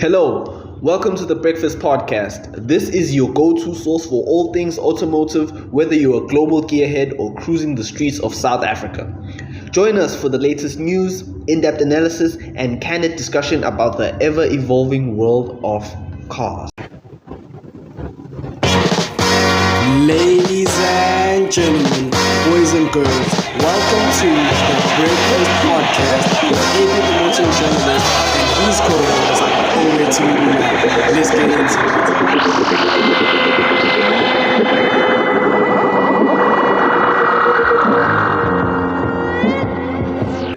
Hello, welcome to the Brake-FastPodcast. This is your go-to source for all things automotive, whether you're a global gearhead or cruising the streets of South Africa. Join us for the latest news, in-depth analysis, and candid discussion about the ever-evolving world of cars. Ladies and gentlemen, boys and girls, welcome to the Brake-FastPodcast with AP the Motor Journalist and his co-host, Owen to Let's get into it.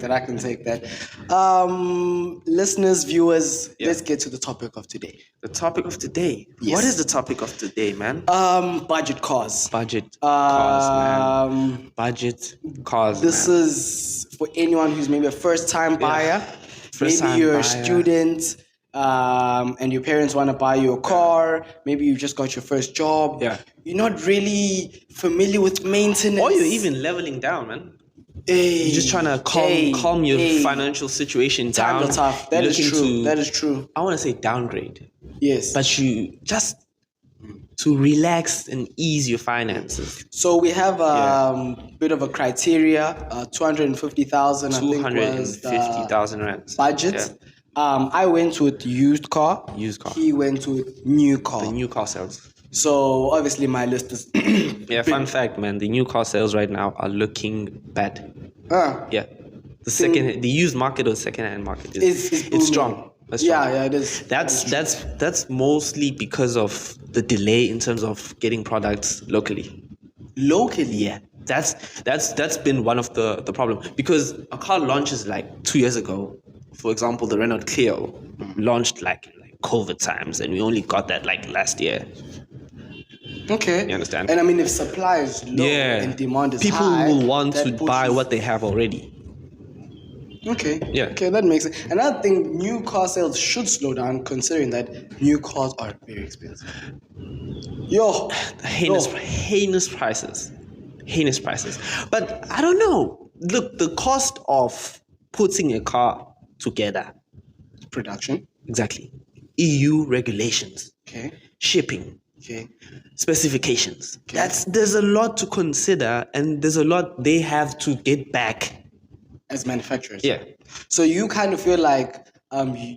That I can take that. Listeners, viewers, let's get to the topic of today. The topic of today? Yes. What is the topic of today, man? Budget cars. Budget cars, man. Budget cars, This man. is for anyone who's maybe a first-time buyer. First-time maybe you're buyer. a student and your parents want to buy you a car. Maybe you just got your first job. Yeah. You're not really familiar with maintenance. Or you're even leveling down, man. Hey, You're just trying to calm your financial situation down. Times are tough. That is true. That is true. I want to say downgrade. Yes. But you just to relax and ease your finances. So we have a bit of a criteria. 250,000. I think was 250,000 rands. budget. Yeah. I went with used car. Used car. He went with new car. The new car sales. So obviously my list is Yeah, fun fact, man. The new car sales right now are looking bad. Yeah. The used market or second-hand market is booming. it's strong. It's Yeah, strong. yeah, it is. That's mostly because of the delay in terms of getting products locally. Locally. Yeah, that's been one of the problem, because a car launches like 2 years ago. For example, the Renault Clio launched like COVID times, and we only got that like last year. Okay. You understand? And I mean, if supply is low and demand is people high, will want that to pushes- buy what they have already. Okay. Yeah. Okay, that makes sense. And I think new car sales should slow down, considering that new cars are very expensive. Heinous prices. But I don't know. Look, the cost of putting a car together. Production. Exactly. EU regulations. Okay. Shipping. Okay. Specifications. Okay. There's a lot to consider, and there's a lot they have to get back. As manufacturers. Yeah. So you kind of feel like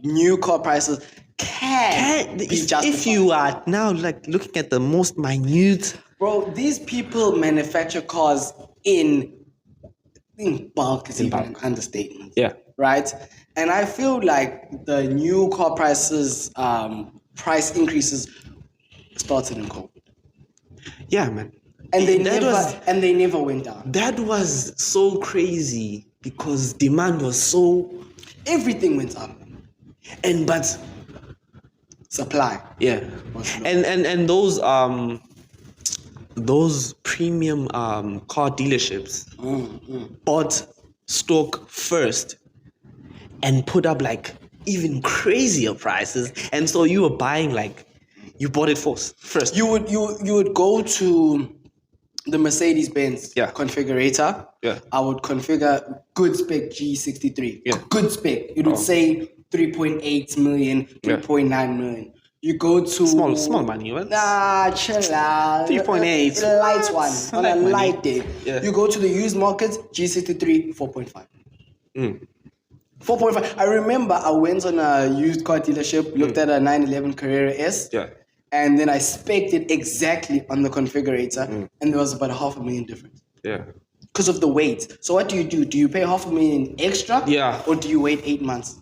new car prices can be justified. If you are now like looking at the most minute. Bro, these people manufacture cars in bulk is even an understatement. Yeah. Right? And I feel like the new car prices, price increases started in COVID. Yeah, man. And they never went down. That was so crazy because demand was so, Everything went up. but Supply. yeah. And those premium car dealerships bought stock first and put up like even crazier prices, and so you were buying like you bought it first. You would go to the Mercedes-Benz configurator. Yeah. I would configure good spec G63. Yeah. Good spec. It would say 3.8 million, 3.9 million. You go to Small money, right? Nah, chill out. 3.8. The light one on a money. light day. Yeah. You go to the used market, G63, 4.5. 4.5. I remember I went on a used car dealership, looked at a 911 Carrera S. Yeah. And then I spec'd it exactly on the configurator, and there was about $500,000 difference Yeah. because of the weight. So what do? Do you pay $500,000 extra? Yeah. Or do you wait 8 months?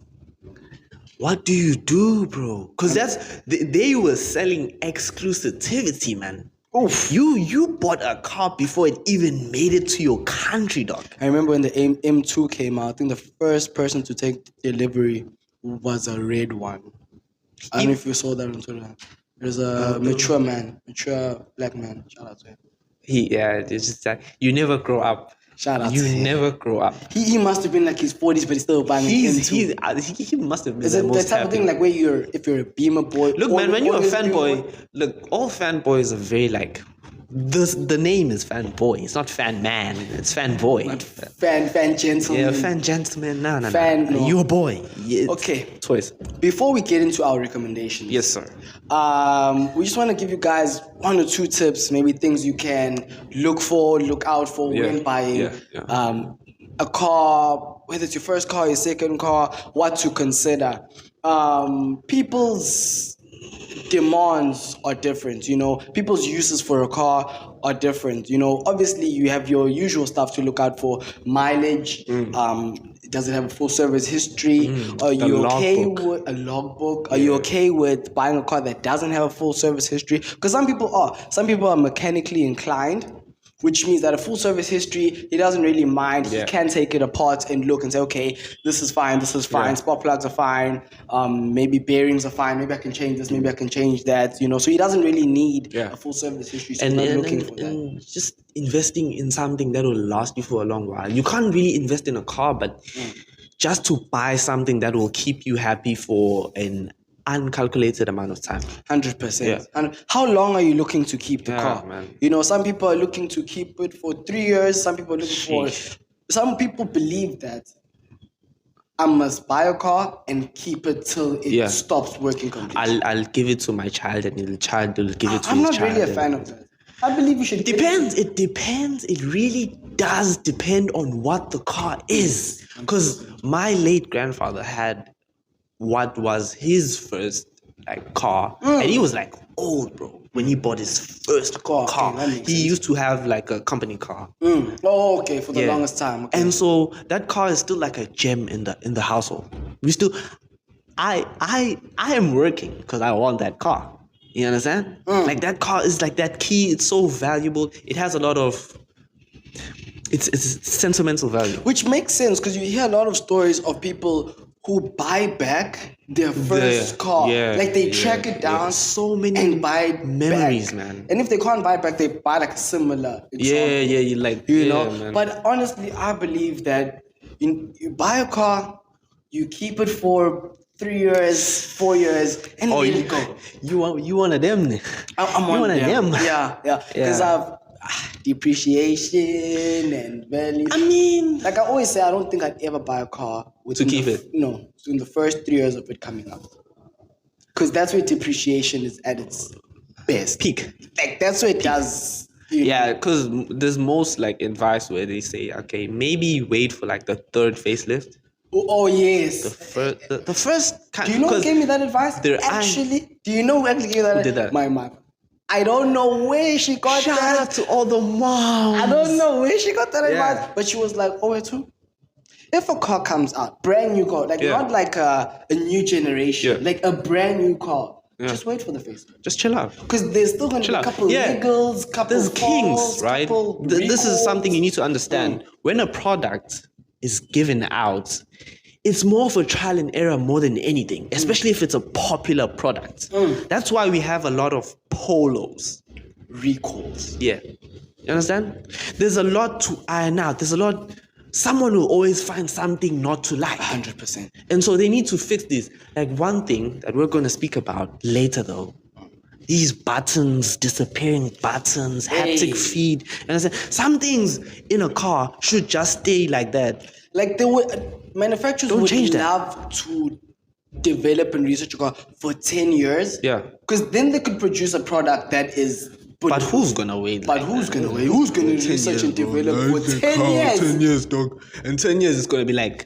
What do you do, bro? Because they were selling exclusivity, man. Oof. You bought a car before it even made it to your country, dog. I remember when the M2 came out, I think the first person to take delivery was a red one. I don't know if you saw that on Twitter. There's a mature black man. Shout out to him. It's just that you never grow up. Shout out to him. You never grow up. He must have been like his 40s, but he's still buying an M2. He must have been Is the it the most type of happy. thing like where if you're a Beamer boy? Look, man, when you're a always fanboy, look, all fanboys are very like the name is fanboy. It's not fan man. It's fanboy. Fan gentleman. Yeah, fan gentleman. No. No. You're a boy. Yeah, Okay. Choice. Before we get into our recommendations, Yes, sir. we just want to give you guys 1 or 2 tips, maybe things you can look out for when buying a car, whether it's your first car, your second car, what to consider. People's demands are different, people's uses for a car are different. Obviously you have your usual stuff to look out for: mileage, does it have a full service history, are you okay with a logbook, are you okay with buying a car that doesn't have a full service history? Because some people are mechanically inclined, which means that a full service history, he doesn't really mind. He can take it apart and look and say, okay, this is fine, spark plugs are fine, maybe bearings are fine, maybe I can change this, maybe I can change that, so he doesn't really need a full service history, so he's not looking for that. And just investing in something that will last you for a long while. You can't really invest in a car, but just to buy something that will keep you happy for an uncalculated amount of time. 100%. And how long are you looking to keep the car? Man. Some people are looking to keep it for 3 years. Some people are looking some people believe that I must buy a car and keep it till it stops working completely. I'll give it to my child, and the child will give it to I'm his not child. really a fan of that. I believe you should. It depends. It really does depend on what the car is. Because my late grandfather had what was his first car, and he was old, bro, when he bought his first car. He used to have a company car. Oh, okay, for the longest time. Okay. And so that car is still a gem in the household. We still, I am working because I want that car. You understand? That car is that key. It's so valuable. It has a lot of it's sentimental value, which makes sense because you hear a lot of stories of people who buy back their first car. They track it down so many and buy memories, back. Man. And if they can't buy it back, they buy a similar example. You know. Man. But honestly, I believe that you buy a car, you keep it for 3 years, 4 years, and let it go. You one of them? I'm one of them. Yeah. Because I've depreciation and value. I mean, I always say, I don't think I'd ever buy a car to keep it. No, in the first 3 years of it coming out, because that's where depreciation is at its best peak. That's where it does. Because there's most advice where they say, okay, maybe wait for the third facelift. Oh yes. The first kind. Do you know who gave me that advice? Do you know who actually gave that? Who did that? My mom. I don't know where she got that. Shout out to all the moms. I don't know where she got that advice, but she was like, if a car comes out, brand new car, not a new generation, a brand new car, just wait for the facelift. Just chill out. Because there's still going to be a couple niggles, there's falls, kings, right? This is something you need to understand. When a product is given out, it's more of a trial and error more than anything, especially if it's a popular product. That's why we have a lot of polos. Recalls. Yeah. You understand? There's a lot to iron out. Someone will always find something not to like. 100%. And so they need to fix this. One thing that we're going to speak about later though, these buttons, disappearing buttons, haptic feed. And some things in a car should just stay like that. Manufacturers would love to develop and research a car for 10 years. Yeah. Because then they could produce a product that is... But who's going to wait? Who's going to wait? Who's going to research and develop for 10 years? 10 years, dog. In 10 years, it's going to be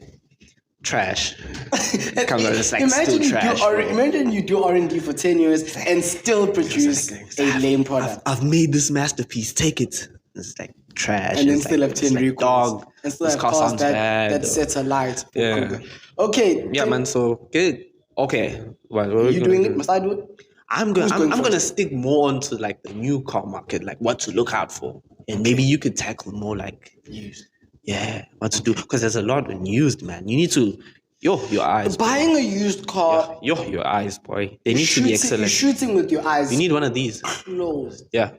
trash. It comes out, it's still trash. Imagine you do R&D for 10 years and still produce a lame product. I've made this masterpiece. Take it. It's trash. And then still have 10 recalls. Dog. And still have cars that set a light. Yeah. Okay. Yeah, man. So, good. Okay. What are you doing it? Must I do it? I'm gonna stick more onto the new car market, what to look out for, and maybe you could tackle more used. Yeah, what to do, because there's a lot in used, man. You need to your eyes. Buying a used car. Your eyes, boy. They need to be excellent. You're shooting with your eyes. You need one of these. Closed. Yeah.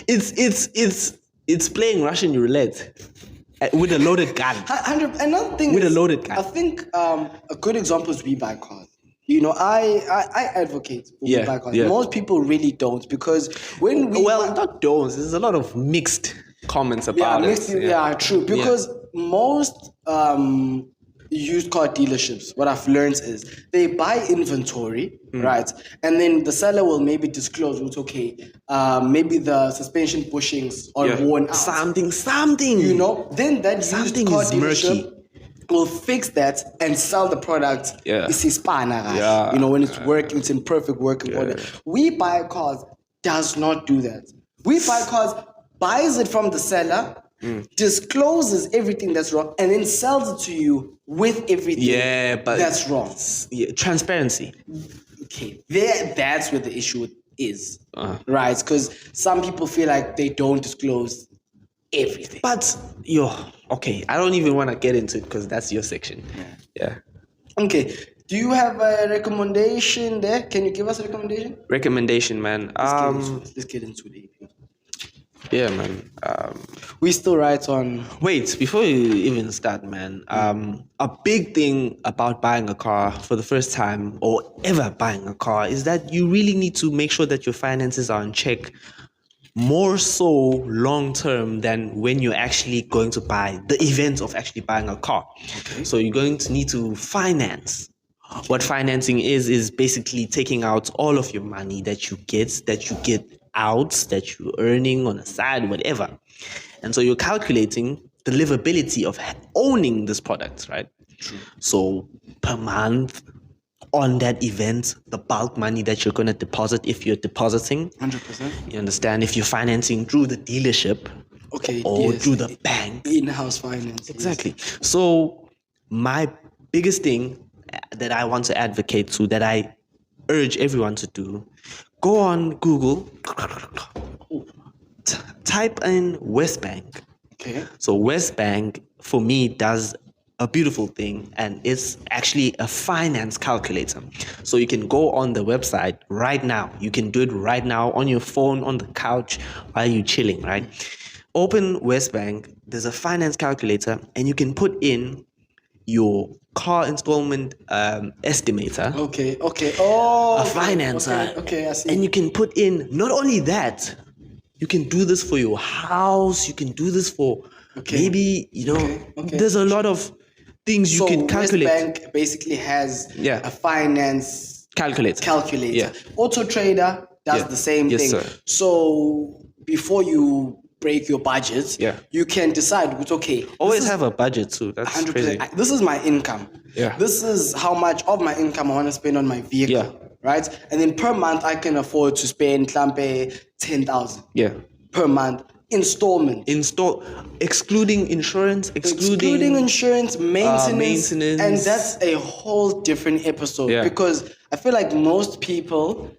It's playing Russian roulette with a loaded gun. Another thing with a loaded gun. I think a good example is we buy cars. I advocate for we buy cars. Most people really don't, because when we not don't. There's a lot of mixed comments about it. True. Because most used car dealerships, what I've learned is they buy inventory, right? And then the seller will maybe disclose, it's okay, maybe the suspension bushings are worn out. Something. Then that used car dealership will fix that and sell the product. It's hispana, when it's working, it's in perfect working order. We buy cars does not do that. We buy cars, buys it from the seller, discloses everything that's wrong, and then sells it to you with everything that's wrong. Transparency. Okay, that's where the issue is, right? Because some people feel like they don't disclose everything. But okay, I don't even want to get into it because that's your section. Yeah. Okay. Do you have a recommendation there? Can you give us a recommendation? Recommendation, man. Let's get into it. Yeah, man. We still write on. Wait, before you even start, man. A big thing about buying a car for the first time or ever buying a car is that you really need to make sure that your finances are in check. More so long term than when you're actually going to buy the event of actually buying a car. Okay. So you're going to need to finance. What financing is basically taking out all of your money that you get out, that you're earning on the side, whatever. And so you're calculating the livability of owning this product, right? True. So per month, on that event, the bulk money that you're going to deposit if you're depositing. 100%. You understand? If you're financing through the dealership or through the bank. In-house finance. Exactly. Yes. So my biggest thing that I want to advocate to, that I urge everyone to do, go on Google, type in West Bank. Okay. So West Bank, for me, does a beautiful thing, and it's actually a finance calculator. So you can go on the website right now. You can do it right now on your phone, on the couch, while you're chilling, right? Open West Bank. There's a finance calculator, and you can put in your car installment estimator. Okay. Oh, a financer. Okay, I see. And you can put in, not only that, you can do this for your house. You can do this for maybe, there's a lot of things you can calculate. West Bank basically has a finance calculator. Yeah. Auto Trader does the same thing. Sir. So before you break your budget, you can decide, always have a budget too. That's 100%. Crazy. This is my income. Yeah. This is how much of my income I want to spend on my vehicle. Yeah. Right? And then per month I can afford to spend 10,000. Yeah. Per month. Excluding insurance, excluding insurance, maintenance, and that's a whole different episode, because I feel like most people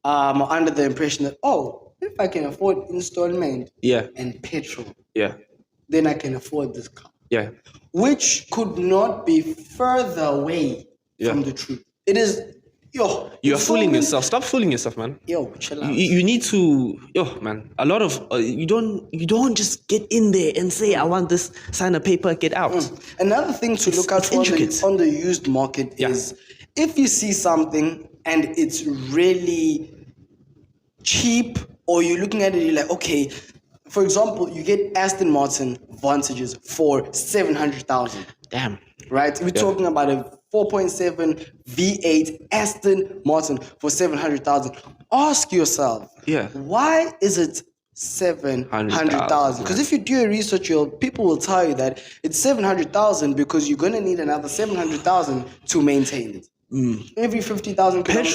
are under the impression that, if I can afford installment and petrol, then I can afford this car. Yeah. Which could not be further away from the truth. It is you're fooling yourself. Stop fooling yourself, man. Chill out. You need to, man. A lot of you don't just get in there and say, I want this, sign a paper, get out. Another thing to look out for on the used market is if you see something and it's really cheap, or you're looking at it, you're like, okay. For example, you get Aston Martin Vantages for 700,000. Damn. Right? We're talking about a 4.7 V8 Aston Martin for 700,000. Ask yourself, why is it 700,000? Because if you do your research, people will tell you that it's 700,000 because you're going to need another 700,000 to maintain it. Every 50,000 kilometers,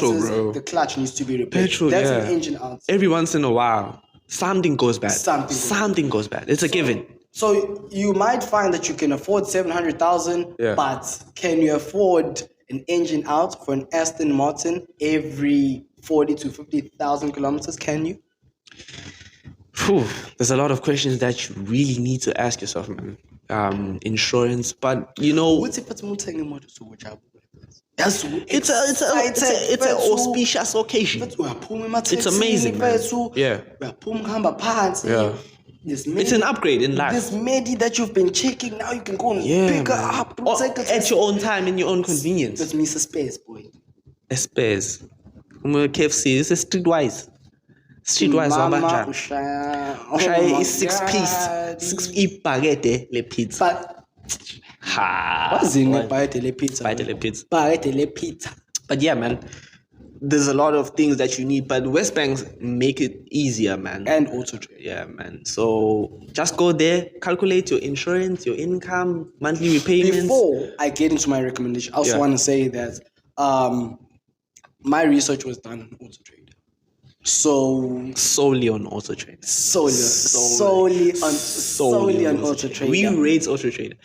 the clutch needs to be replaced. That's an engine out. Every once in a while, something goes bad. Something goes bad. It's a given. So you might find that you can afford 700,000, but can you afford an engine out for an Aston Martin every 40 to 50,000 kilometers? Can you? There's a lot of questions that you really need to ask yourself, man. Insurance, but what's if it's it's an auspicious occasion. It's amazing, man. It's an upgrade in life. This Medi that you've been checking, now you can go and pick her up. At your own time, in your own convenience. That's Mr. Space, boy. Spares. KFC is streetwise. Streetwise wabanjani. Ushaya i-6 piece. 6 ibhakede le pizza. Wazini ibhakede le pizza? Ibhakede le pizza. But yeah, man, there's a lot of things that you need, but West Banks make it easier, man. And auto trade. Yeah, man. So just go there, calculate your insurance, your income, monthly repayments. Before I get into my recommendation, I also want to say that my research was done on auto trade. So solely on auto trade. Solely on auto trade. We rate auto trade.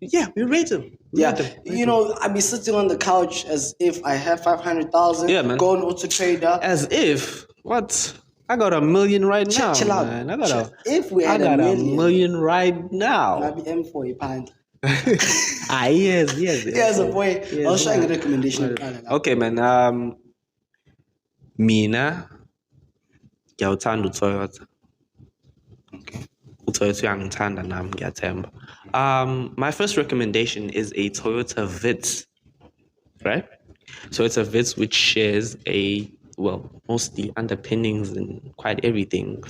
Yeah, we rate them. I'd be sitting on the couch as if I have 500,000. Yeah, man. Go on auto trader. As if what? I got $1 million right now. Chill out. Man. If we had $1 million right now. Maybe M4 a pound. Yes. Yes, boy. I'll show you a recommendation. Okay, man. Mina. Ngiyawuthanda uToyota. Okay. uToyota uyangithanda nami ngiyathemba. My first recommendation is a Toyota Vitz, right? Toyota Vitz, which shares mostly underpinnings and quite everything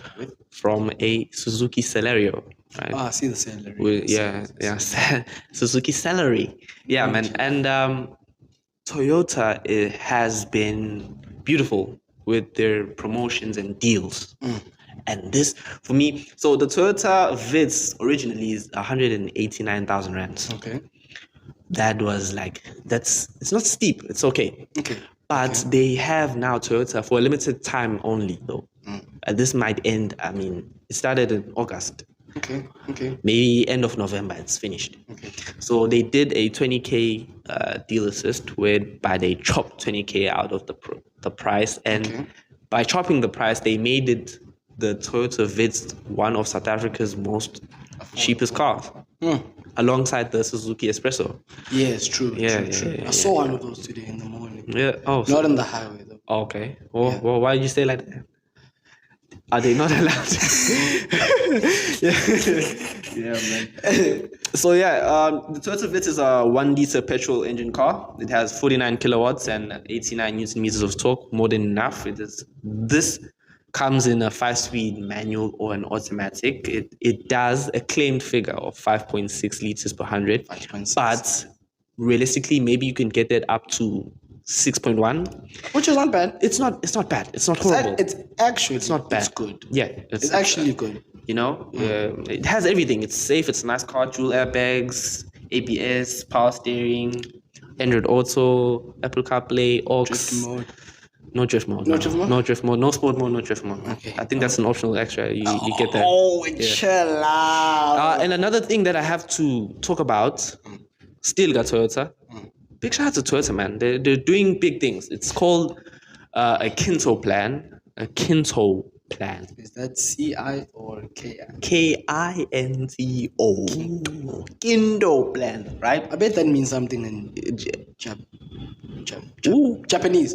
from a Suzuki Celerio, right? I see the Celerio. Suzuki Celery. Yeah, man. And Toyota has been beautiful with their promotions and deals. And this, for me, so the Toyota Vitz originally is 189,000 rands. Okay. That was it's not steep, it's okay. Okay. But they have now Toyota for a limited time only, though. This might end, it started in August. Okay. Maybe end of November, it's finished. Okay. So they did a 20K deal assist whereby they chopped 20K out of the price. And by chopping the price, they made it the Toyota Vitz one of South Africa's most cheapest cars. Alongside the Suzuki Espresso. Yeah, it's true. Yeah. I saw one of those today in the morning. Yeah. Oh, not on the highway though. Okay. Well, why did you say like that? Are they not allowed? Yeah, man. So the Toyota Vitz is a 1-liter petrol engine car. It has 49 kilowatts and 89 newton meters of torque, more than enough. This comes in a 5-speed manual or an automatic. It does a claimed figure of 5.6 liters per 100. 5.6. But realistically, maybe you can get that up to 6.1, which is not bad. It's not bad. It's not horrible. It's not bad. It's good. Yeah, it's actually good. It has everything. It's safe. It's a nice car. Dual airbags, ABS, power steering, Android Auto, Apple CarPlay, aux. Drift mode. No drift mode. No drift mode. No sport mode. No drift mode. Okay. I think that's an optional extra. You get that. Chill out. And another thing that I have to talk about, still got Toyota. Big shout out to Toyota, man. They're doing big things. It's called a Kinto plan. A Kinto plan. Is that CI or KI? KINTO. Kinto plan, right? I bet that means something in Japanese. Japanese.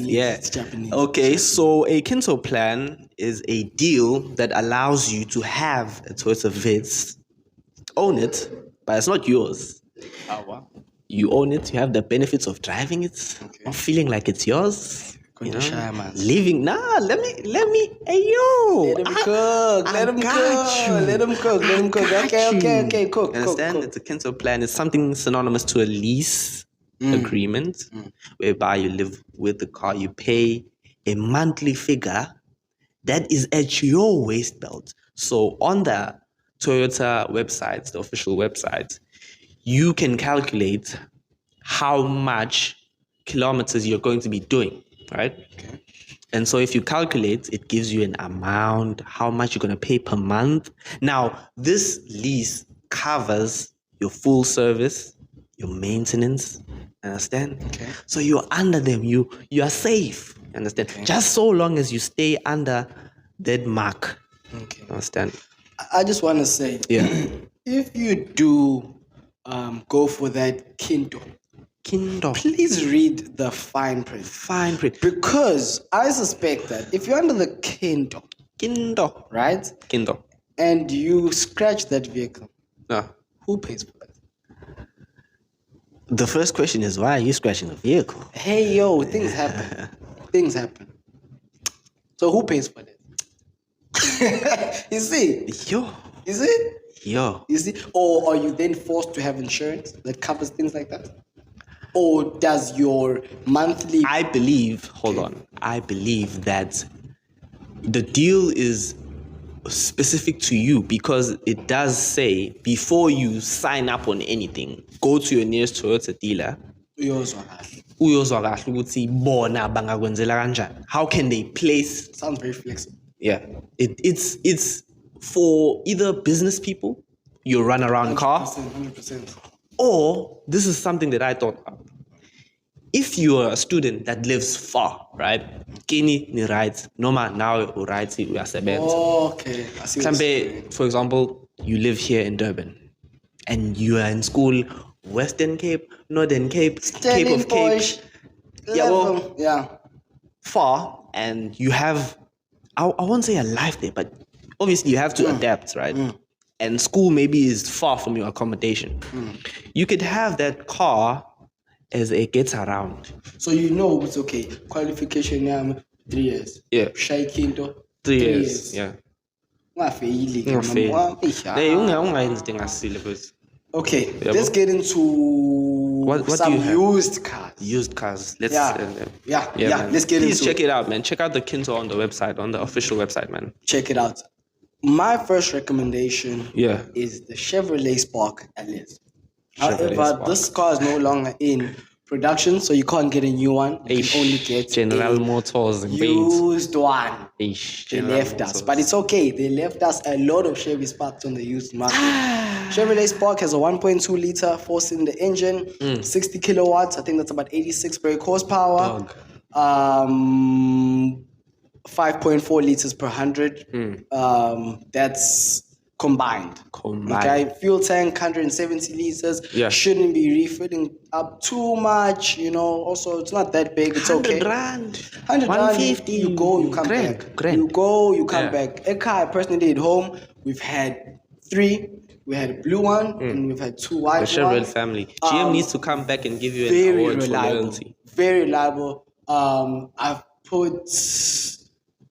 Yeah. It's Japanese. Okay, so a Kinto plan is a deal that allows you to have a Toyota Vitz, own it, but it's not yours. Oh, wow. You own it, you have the benefits of driving it, not feeling like it's yours. Living. Let me, hey yo. Let him cook. Let him cook. Okay, cook. Understand? It's a Kinto plan. It's something synonymous to a lease agreement, whereby you live with the car, you pay a monthly figure that is at your waist belt. So on the Toyota website, the official website, you can calculate how much kilometers you're going to be doing, right? Okay. And so if you calculate, it gives you an amount, how much you're going to pay per month. Now, this lease covers your full service, your maintenance, understand? Okay. So you're under them, you are safe, understand? Okay. Just so long as you stay under that mark, understand? I just want to say, if you do go for that Kinto, please read the fine print. Because I suspect that if you're under the Kinto, right? Kinto. And you scratch that vehicle, who pays for that? The first question is, why are you scratching the vehicle? Hey, yo, things happen. Things happen. So who pays for this? You see? Yo. Is it? Yo. You see? Or are you then forced to have insurance that covers things like that? Or does your monthly... I believe that the deal is specific to you, because it does say before you sign up on anything, go to your nearest Toyota dealer. Uyozwa kahle ukuthi bona bangakwenzela kanjani. How can they place? Sounds very flexible. Yeah, it's for either business people, your run around car, 100%. or this is something that I thought of. If you are a student that lives far, right? Kini ni rides, noma now rides uyasebenza. Okay, I see what you're saying. For example, you live here in Durban, and you are in school, Western Cape, Northern Cape, Cape of Cape. Yeah. Far, and you have, I won't say a life there, but obviously you have to adapt, right? And school maybe is far from your accommodation. You could have that car as it gets around. So you know it's okay. Qualification 3 years. Yeah. Shaking 3 years. Yeah. Okay, let's get into what some do you have? used cars. Used cars. Let's man. Let's get Please into check it out, man. Check out the Kinto on the website, on the official website, man. Check it out. My first recommendation is the Chevrolet Spark LS. However, this car is no longer in production, so you can't get a new one. You can only get General Motors used one. They General left Motors. us, but it's okay. They left us a lot of Chevy Sparks on the used market. Chevrolet Spark has a 1.2 liter 4-cylinder engine, 60 kilowatts. I think that's about 86 brake horsepower. 5.4 liters per 100. That's combined. Okay, fuel tank 170 liters. Shouldn't be refilling up too much. Also it's not that big. It's okay. 100 150. You go, you come back. You go, you come back. A car I personally at home, we've had 3. We had a blue one and we've had 2 white ones. The Chevrolet family. GM needs to come back and give you an very award reliable, for loyalty. Very reliable. I've put,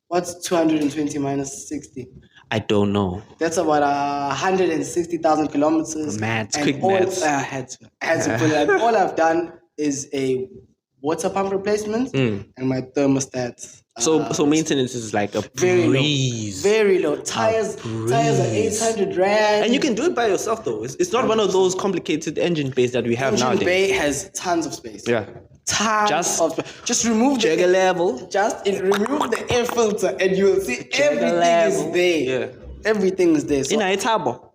what's 220 minus 60? I don't know. That's about 160,000 kilometers. Quick maths. I had to put it. All I've done is a water pump replacement and my thermostat. So maintenance is like a breeze. Very low. Tires are 800 rand. And you can do it by yourself though. It's not one of those complicated engine bays that we have nowadays. Engine bay has tons of space. Yeah. Just remove the air level. Remove the air filter and you will see everything is there. Yeah. Everything is there. So, in a turbo.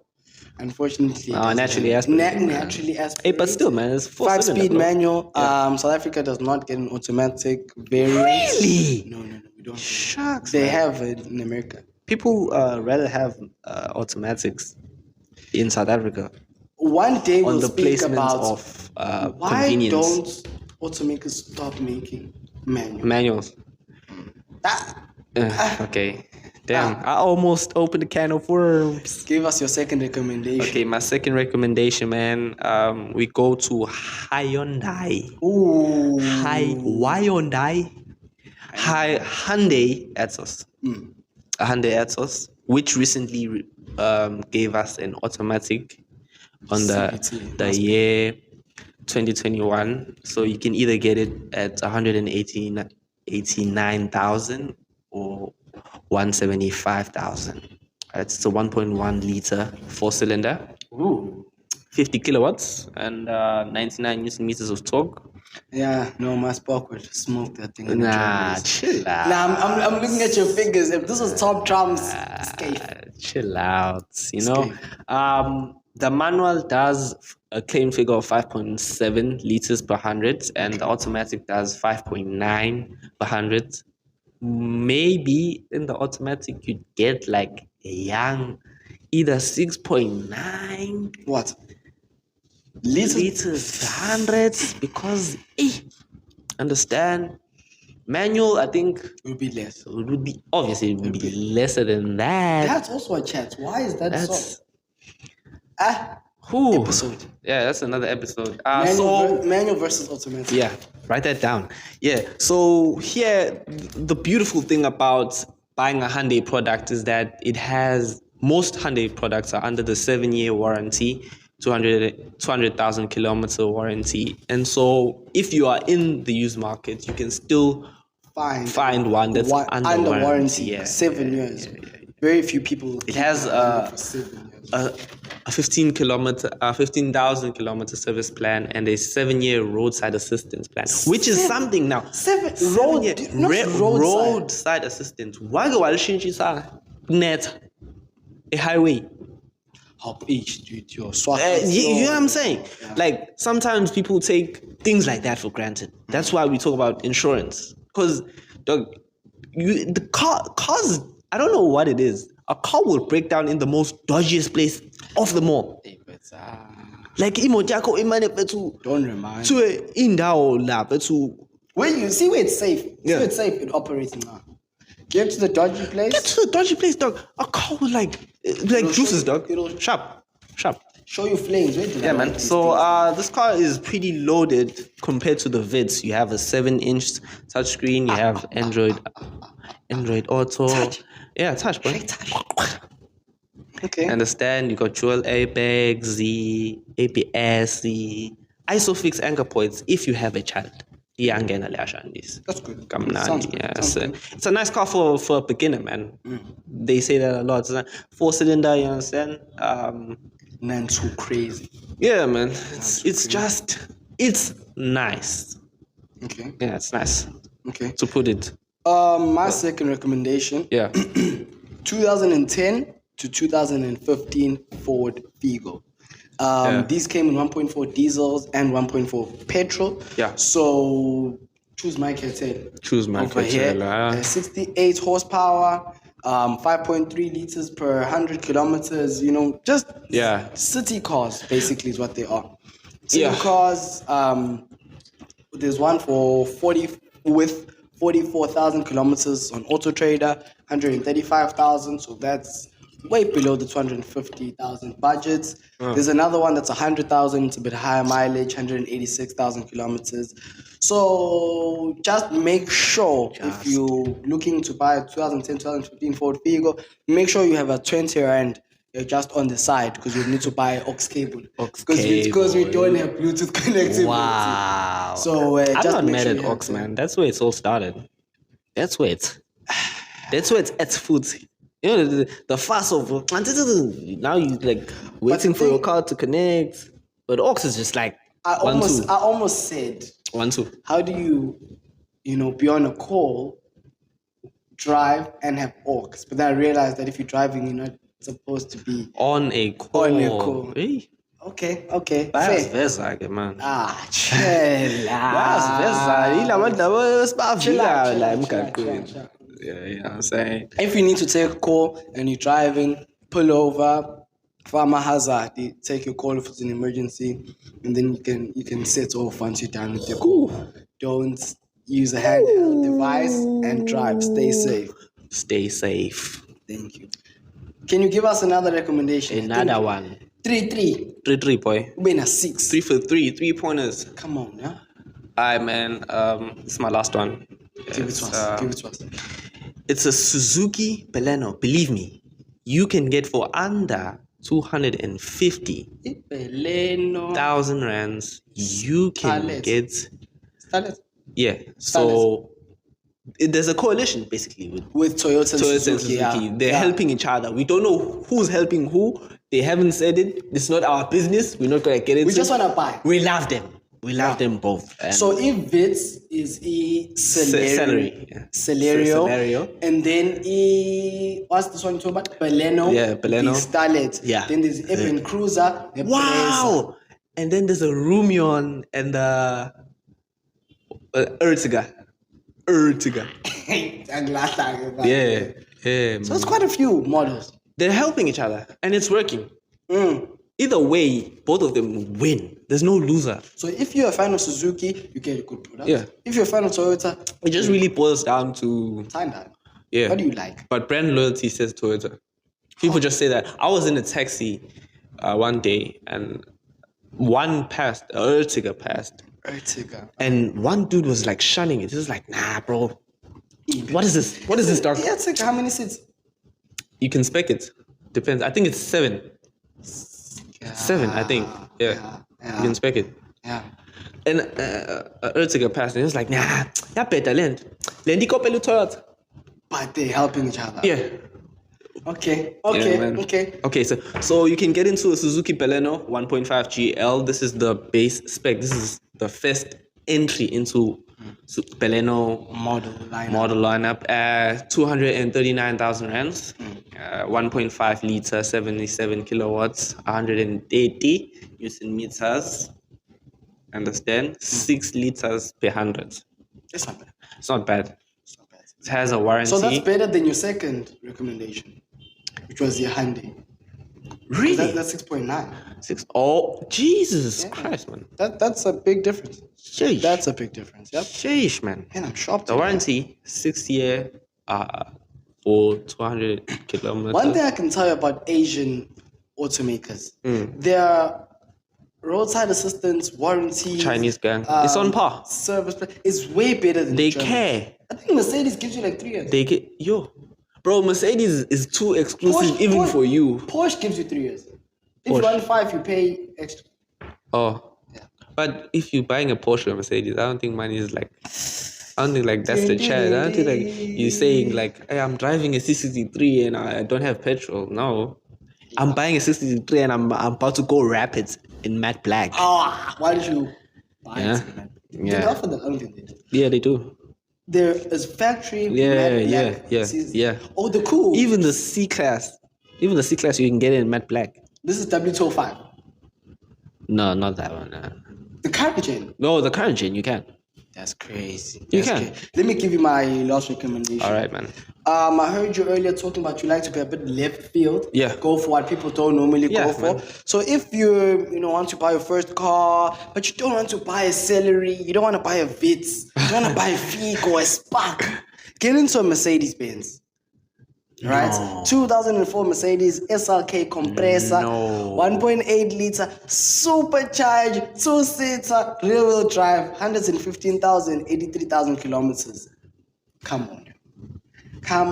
Unfortunately, naturally aspirated. Naturally aspirated. Hey, but still, man, it's 5-speed manual. South Africa does not get an automatic variant. Really? No, we don't. Shucks. They have it in America. People rather have automatics in South Africa. One day we'll on the speak placement about of why convenience. don't automakers stop making manuals. Okay. Damn, I almost opened a can of worms. Give us your second recommendation. Okay, my second recommendation, man. We go to Hyundai. Ooh. Hyundai Ethos. A Hyundai Ethos, which recently gave us an automatic on the year 2021. So you can either get it at 189,000 or 175,000. It's a 1.1 liter 4-cylinder. Ooh. 50 kilowatts and 99 Newton meters of torque. Yeah, no, my Spark would smoke that thing. Nah, chill out. Nah, I'm looking at your figures. If this was top drums, chill out. The manual does a claim figure of 5.7 liters per 100, and the automatic does 5.9 per 100. Maybe in the automatic you'd get like a young, either 6.9 liters per 100, because understand, manual I think it would be less. It would be lesser than that. That's also a chat. Why is that so? Whew. episode. Yeah, that's another episode. Manual versus automatic. Yeah, write that down. Yeah. So here, the beautiful thing about buying a Hyundai product is that most Hyundai products are under the 7-year warranty, 200,000 kilometer warranty. And so if you are in the used market, you can still find one that's under warranty. Yeah, 7 years. Very few people. It has a 15,000 kilometer service plan and a 7-year roadside assistance plan, which is something now. Roadside assistance. Why go net a highway? Dude, you know what I'm saying? Yeah. Like sometimes people take things like that for granted. That's why we talk about insurance, because cars. I don't know what it is. A car will break down in the most dodgiest place of them all. Like don't remind. Where you see where it's safe. Yeah. See where it's safe in operating now. Get to the dodgy place. Dog. A car will like juices, dog. Sharp. Show you flames. Yeah, man. So this car is pretty loaded compared to the Vids. You have a 7-inch touchscreen. You have Android Auto. Touch. Yeah, touch, bro. Okay. Understand? You got dual airbags, the ABS, the ISOFIX anchor points if you have a child. That's good. Sounds good. It's a nice car for a beginner, man. They say that a lot. It's a 4-cylinder, you understand? Not too crazy. Yeah, man. It's nice. Okay. Yeah, it's nice. Okay. To put it. My second recommendation. Yeah. 2010 to 2015 Ford Figo. These came in 1.4 diesels and 1.4 petrol. Yeah. So choose my Cartel. Over here. 68 horsepower, 5.3 liters per 100 kilometers. You know, just city cars basically is what they are. City cars. There's one for 44,000 kilometers on Auto Trader, 135,000. So that's way below the 250,000 budget. There's another one that's 100,000. It's a bit higher mileage, 186,000 kilometers. So just make sure if you're looking to buy a 2010, 2015 Ford Figo, make sure you have a 20 rand just on the side, because you need to buy aux cable. Because we don't have Bluetooth connectivity. Wow. So I'm not mad at aux, man. That's where it's all started. That's where it's at food. You know, the fuss of now you like waiting for your car to connect, but aux is just like I almost said 1 2. How do you be on a call, drive and have aux? But then I realized that if you're driving, you're not supposed to be on a call. Hey. Okay. Vice versa, man. Chill out. Yeah, I'm saying. If you need to take a call and you're driving, pull over, farmer hazard, take your call if it's an emergency, and then you can set off once you're done with your call. Don't use a handheld device and drive. Stay safe. Thank you. Can you give us another recommendation? Another one. 3 boy. Been a 6. 3 for 3. 3 pointers. Come on, yeah. Alright, man. This is my last one. Give it to us. It's a Suzuki Baleno. Believe me, you can get for under 250,000 rands. You can get. Starlet. Yeah. So there's a coalition basically with Toyota and Suzuki. Yeah. They're helping each other. We don't know who's helping who. They haven't said it. It's not our business. We're not gonna get it. We just wanna buy. We love them. We love them both. So if Vitz is Celerio, and then what's this one you talking about? Baleno. Yeah, Baleno. The Starlet. Yeah. Then there's Urban Cruiser. Wow. And then there's a Rumion and the Ertiga. Yeah. So it's quite a few models. They're helping each other, and it's working. Either way, both of them win. There's no loser. So if you're a fan of Suzuki, you get a good product. Yeah. If you're a fan of Toyota, it just really boils down to time that. Yeah. What do you like? But brand loyalty says Toyota. People just say that. I was in a taxi one day, and one passed, Ertiga passed. Ertiga. And one dude was like shunning it. He was like, nah, bro. What is this? What is this, dog? Ertiga, how many seats? You can spec it. Depends. I think it's 7. 7, I think. Yeah. You can spec it. Yeah. And Ertiga passed, and he was like, nah, yeah, better land. Lendi kopelu Toyota. But they're helping each other. Yeah. Okay. Yeah, okay. So you can get into a Suzuki Baleno 1.5 GL. This is the base spec. This is the first entry into Baleno model lineup. 239,000 rands. 1.5 liter, 77 kilowatts, 180 Newton meters. Understand? 6 liters per 100. It's not bad. It's not bad. It has a warranty. So that's better than your second recommendation, which was your Hyundai. Really? That's 6.9. 6. Oh, Jesus Christ, man. That's a big difference. Sheesh. That's a big difference. Yep. Sheesh, man. And I'm shocked. The warranty, 6 year, for 200 kilometers. One thing I can tell you about Asian automakers, their roadside assistance, warranty, Chinese gang. It's on par. Service is way better than They the Germans. care. I think Mercedes gives you like 3 years. They get bro. Mercedes is too exclusive even for you. Porsche gives you 3 years. If Porsche. you want 5, you pay extra. Oh, Yeah. but if you're buying a Porsche or Mercedes, I don't think money is like. I don't think like that's the chance. I don't think like you're saying like, hey, I'm driving a C63 and I don't have petrol. No, I'm buying a 63 and I'm about to go Rapids in matte black. Why did you buy Yeah. it, man? Did Yeah. they offer that? I don't think they did. Yeah, they do. There is factory. Yeah. Oh, the cool. Even the C class, you can get it in matte black. This is W205. No, not that one. The current gen. No, the current gen you can. That's crazy. You That's can. crazy. Let me give you my last recommendation. All right, man. I heard you earlier talking about you like to be a bit left field. Yeah. Go for what people don't normally Yeah, go for. man. So if you want to buy your first car, but you don't want to buy a Celery, you don't want to buy a Vitz, you don't want to buy a Figo or a Spark, get into a Mercedes Benz. Right? No. 2004 Mercedes SLK compressor, No. 1.8 liter, supercharged, 2-seater, rear-wheel drive, 115,000, 83,000 kilometers. Come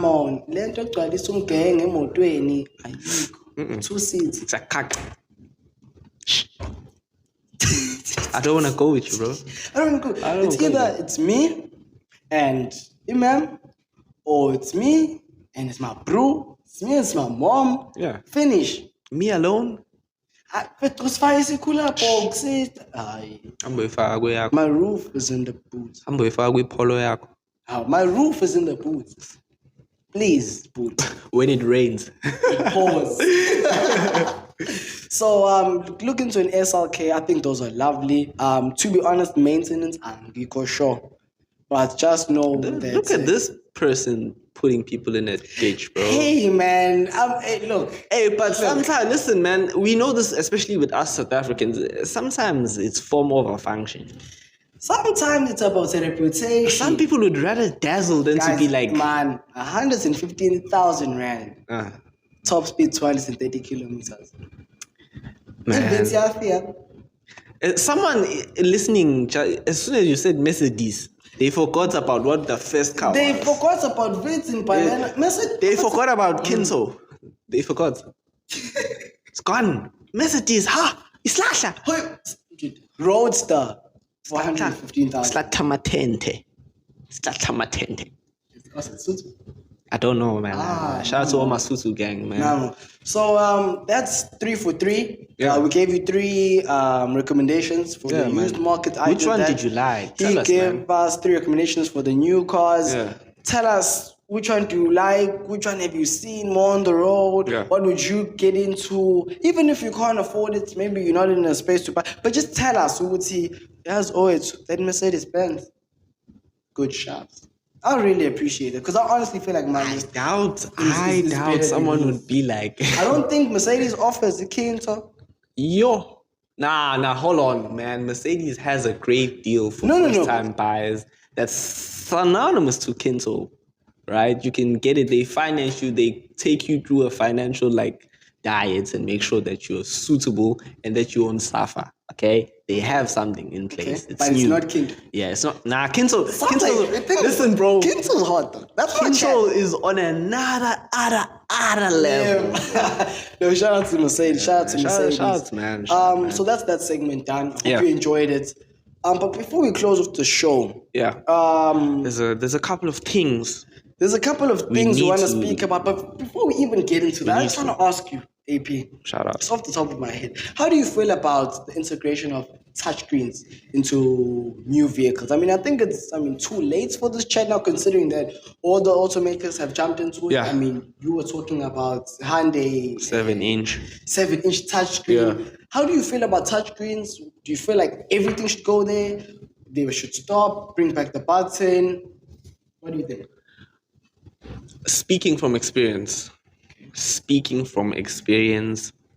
on. Le nto egcwalisa umgenge emotweni ayikho. 2 seats. It's a cock. I don't want to go with you, bro. I don't know. It's either it's me and Imam, or it's me and it's my bro. It's me and it's my mom. Yeah. Finish. Me alone? Kusifaka isikhula box. Amboyifaka kweyakho. My roof is in the boot. Amboyifaka kwipolo yakho. My roof is in the boot. Please, boot. When it rains. Pause. So look into an SLK. I think those are lovely. To be honest, maintenance, I'm not sure. But just know that. Look at this person putting people in a ditch, bro. Hey, man. Look. Hey, but sometimes, listen, man, we know this, especially with us South Africans, sometimes it's form over function. Sometimes it's about a reputation. Some people would rather dazzle than Guys, to be like... Man, 115,000 rand. Top speed 230 kilometers. Man. Someone listening, as soon as you said Mercedes, they forgot about what the first car They was. forgot about Vitz in Banana. They forgot about Kinso. They forgot. It's gone. Mercedes, Islasha. Roadster. 415,000. Slatamatente. I don't know, man. Shout out to all my Susu gang, man. No. So that's 3 for 3. Yeah. We gave you 3 recommendations for the used market. Which one did you like? Tell He us, gave man. us 3 recommendations for the new cars. Yeah. Tell us, which one do you like? Which one have you seen more on the road? Yeah. What would you get into? Even if you can't afford it, maybe you're not in a space to buy. But just tell us, who would see? Yes, it's that Mercedes Benz. Good shots. I really appreciate it because I honestly feel like I doubt someone would be like... I don't think Mercedes offers the Kinto. Yo. Nah, hold on, man. Mercedes has a great deal for first-time buyers that's synonymous to Kinto, right? You can get it. They finance you. They take you through a financial, diets and make sure that you're suitable and that you're on SAFA. Okay, they have something in place. But it's not Kindle. Yeah, it's not. Nah, Kindle. Listen, bro. Kindle's hot though. That's what Kindle is on another level. No, shout out to Mercedes. Shout out, man. So that's that segment done. Hope you enjoyed it. But before we close off the show, there's a couple of things. There's a couple of things we want to speak about, but before we even get into that, I just want to ask you, AP. Shout out. Just off the top of my head, how do you feel about the integration of touchscreens into new vehicles? I mean, I think it's too late for this chat now, considering that all the automakers have jumped into it. Yeah. I mean, you were talking about Hyundai 7-inch touchscreen. Yeah. How do you feel about touchscreens? Do you feel like everything should go there? They should stop, bring back the button? What do you think? Speaking from experience,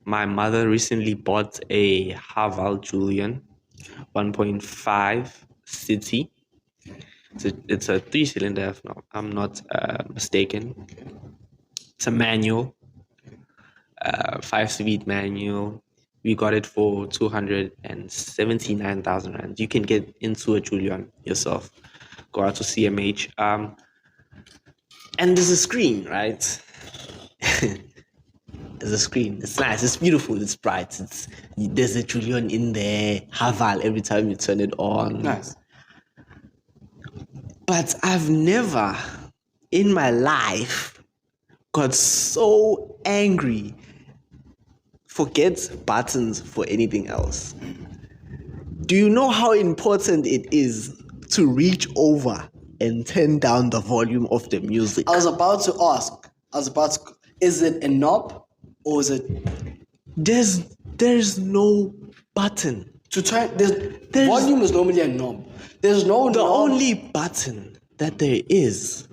my mother recently bought a Haval Julian 1.5 City. It's a 3-cylinder, if I'm not mistaken. It's a manual, 5-speed manual. We got it for 279,000 rand. You can get into a Julian yourself. Go out to CMH. And there's a screen, right? There's a screen. It's nice. It's beautiful. It's bright. There's a Julian in there. Haval every time you turn it on. Nice. But I've never in my life got so angry. Forget buttons for anything else. Do you know how important it is to reach over and turn down the volume of the music? I was about to ask. Is it a knob or is it? There's no button To turn, volume is normally a knob. There's no The knob. only button that there is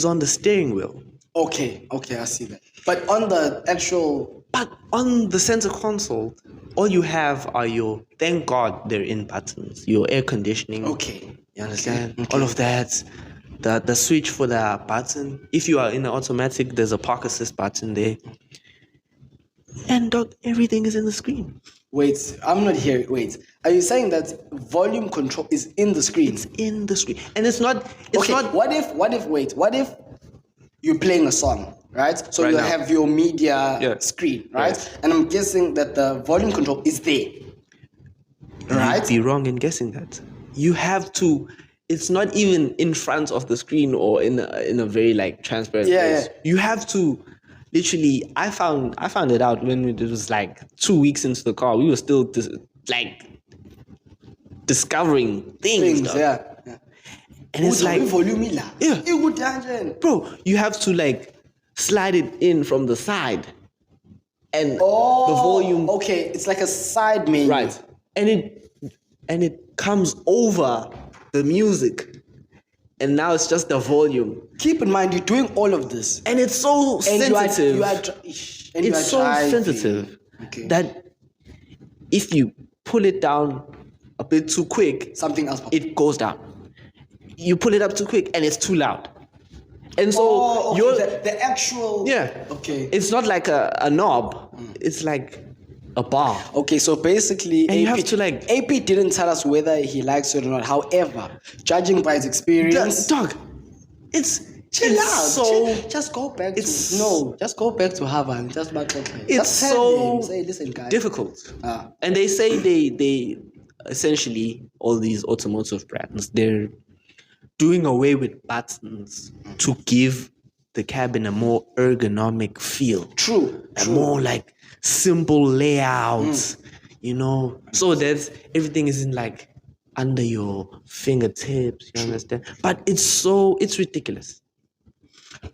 on the steering wheel. Okay, I see that. But on the actual... But on the center console, all you have are thank God they're in buttons. Your air conditioning. Okay. You understand? Okay. All of that. The switch for the button. If you are in the automatic, there's a park assist button there. And everything is in the screen. Wait, I'm not hearing. Wait, are you saying that volume control is in the screen? It's in the screen. And it's not... What if you're playing a song, right? So right you now. have your media screen, right? Yes. And I'm guessing that the volume control is there, right? You'd be wrong in guessing that. You have to... It's not even in front of the screen or in a very transparent place. Yeah. You have to literally. I found it out when it was 2 weeks into the car. We were still discovering things. Yeah. And it's volume bro, you have to slide it in from the side, and the volume. Okay, it's like a side menu, Right, and it comes over the music, and now it's just the volume. Keep in mind, you're doing all of this, And it's so sensitive. It's so sensitive that if you pull it down a bit too quick, something else, it goes down. You pull it up too quick, and it's too loud. And so you're the actual Okay, It's not like a knob. It's like a bar. Okay, so basically, And you have to AP didn't tell us whether he likes it or not. However, judging by his experience, Dog, it's chill it's out. So just go back it's- just go back to Harvard and just back up. it's Just tell so him, say, listen, guys. difficult. Ah. And they say they essentially, all these automotive brands, they're doing away with buttons to give the cabin a more ergonomic feel. True. More simple layouts, so that everything is in under your fingertips, you understand? But it's ridiculous.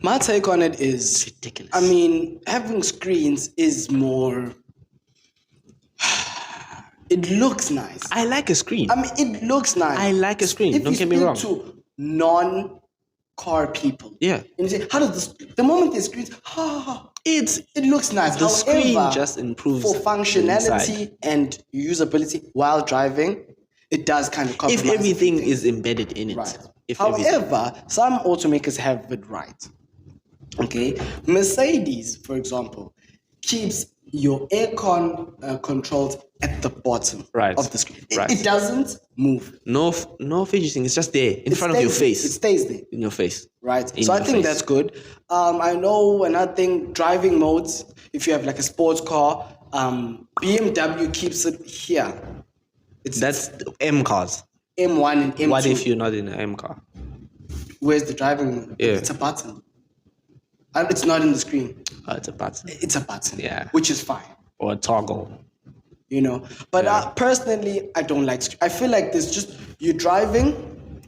My take on it is It's ridiculous. I mean, having screens is more. It looks nice. I like a screen. I mean, it looks nice. I like a screen. If Don't you get me speak wrong. to non-car people, Yeah. and you say, "How does this?" The moment there's screens, it looks nice. The screen However, just improves for the functionality inside. and usability while driving. It does kind of compromise. If everything is embedded in it. Right. If everything- However, some automakers have it right. Okay, Mercedes, for example, keeps your aircon controls at the bottom Right. of the screen. Right. It doesn't move. No fidgeting. It's just there in front of your face. It stays there. In your face. Right. In So I your think face. that's good. I know another thing, driving modes. If you have like a sports car, BMW keeps it here. That's M cars. M1 and M2. What if you're not in an M car? Where's the driving mode? Yeah. It's a button. It's not in the screen. It's a button. It's a button. Yeah. Which is fine. Or a toggle. You know, but personally, I don't like. I feel like there's just you're driving,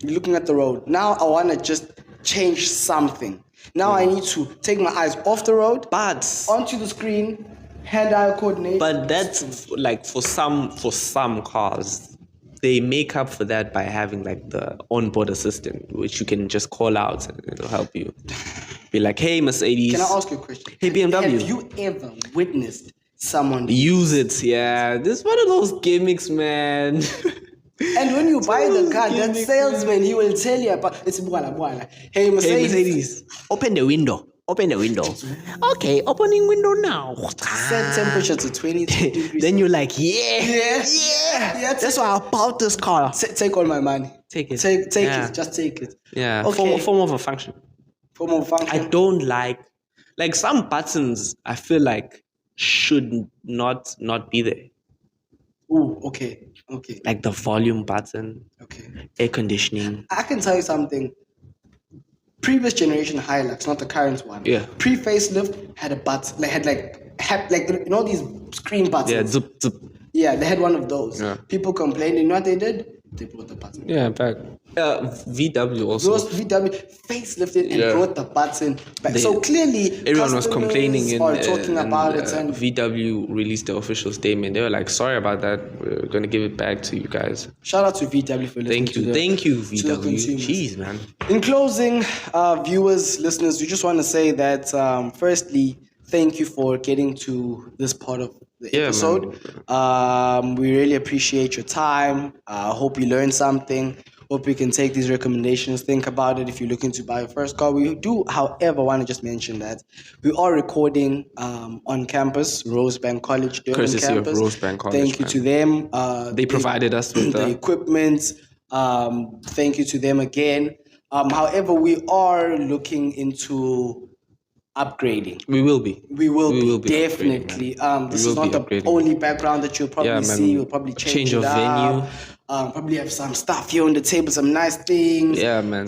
you're looking at the road. Now I want to just change something. Now I need to take my eyes off the road, But onto the screen, hand-eye coordination. But that's like for some cars, they make up for that by having like the onboard assistant, which you can just call out and it'll help you. Be like, hey Mercedes. Can I ask you a question? Hey BMW. Have you ever witnessed someone use it? Yeah, this is one of those gimmicks, man. And when you buy the car, that gimmicks, salesman, he will tell you about it's buala. Hey Mercedes, open the window. Okay, opening window now. set temperature to 22 degrees. Then you're like, yeah. That's why I bought this car. Take all my money. Take it. Take Yeah. it. Just take it. Yeah, Okay. form of a function. Form of function. I don't like some buttons. I feel like should not be there. Ooh, okay. Like the volume button, Okay. air conditioning. I can tell you something. Previous generation Hilux, not the current one. Yeah. Pre-facelift had a button. They had you know these screen buttons. Yeah, zip. Yeah, they had one of those. Yeah. People complained. You know what they did? They brought the button. Yeah, back. VW also. Those VW facelifted and Yeah. brought the button back. They- So clearly, Everyone was customers complaining are talking about it, and VW released the official statement. They were like, sorry about that. We're going to give it back to you guys. shout out to VW for listening Thank you. to the, Thank you, to the VW. consumers. Jeez, man. In closing, viewers, listeners, we just want to say that firstly, thank you for getting to this part of the Yeah, episode. We really appreciate your time. I hope you learned something. Hope you can take these recommendations, think about it if you're looking to buy your first car. We do, however, want to just mention that we are recording on campus, Rosebank College, Durban Courtesy of campus. Rosebank College, Thank you man. to them. They provided us with the equipment. Thank you to them again. However, we are looking into upgrading. We will be. We will be, upgrading, definitely. man. This We is will not be the upgrading. only background that you'll probably Yeah, man. see. We'll probably change of it up. venue. Probably have some stuff here on the table, some nice things. Yeah, man.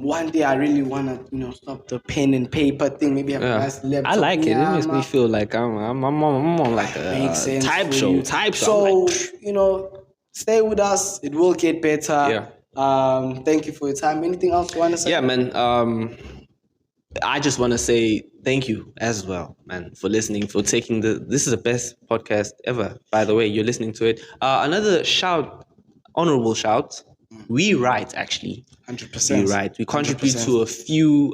One day I really wanna, stop the pen and paper thing. Maybe have a nice laptop. I like it. It makes me man. feel like I'm on like a Makes sense type for show. you. Type show. So, I'm like, stay with us. It will get better. Yeah. Thank you for your time. Anything else you want to say? yeah, man. I just want to say thank you as well, man, for listening, for taking this is the best podcast ever, by the way. You're listening to it. Another honorable shout. We write, actually. 100%. We write. We contribute 100%. to a few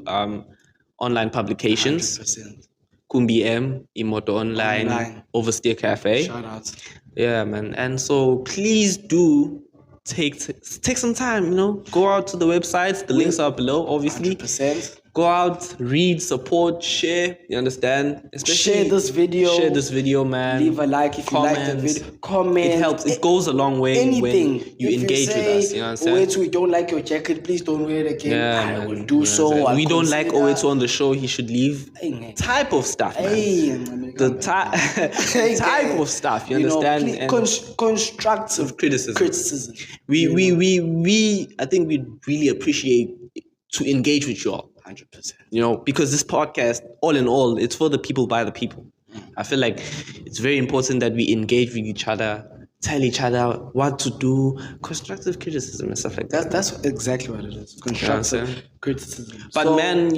online publications. 100%. Kumbi M, Imoto Online, Oversteer Cafe. Shout out. Yeah, man. And so please do take some time, go out to the websites. The links are below, obviously. 100%. Go out, read, support, share. You understand? Share this video. Share this video, man. Leave a like if you like the video. Comment. It helps. It goes a long way Anything. when you If engage with us. You know what I'm saying? Wait, we don't like your jacket. Please don't wear it again. Yeah, I man. will You do know so. what I'm saying? I'll We don't like consider. O82 on the show. He should leave. Hey, Type of stuff, man. Hey, The type of stuff. You understand? please, And constructive criticism. I think we really appreciate to engage with you all. 100%. Because this podcast, all in all, it's for the people by the people. I feel like it's very important that we engage with each other, tell each other what to do, constructive criticism and stuff like that. That's exactly what it is. Constructive criticism. But So, man,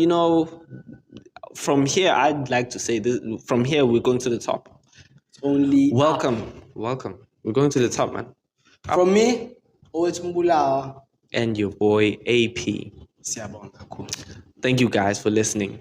from here, I'd like to say this. From here, we're going to the top. it's only Welcome. We're going to the top, man. from me. It's Mbulawa. And your boy AP. Siyabonga kakhulu. Thank you guys for listening.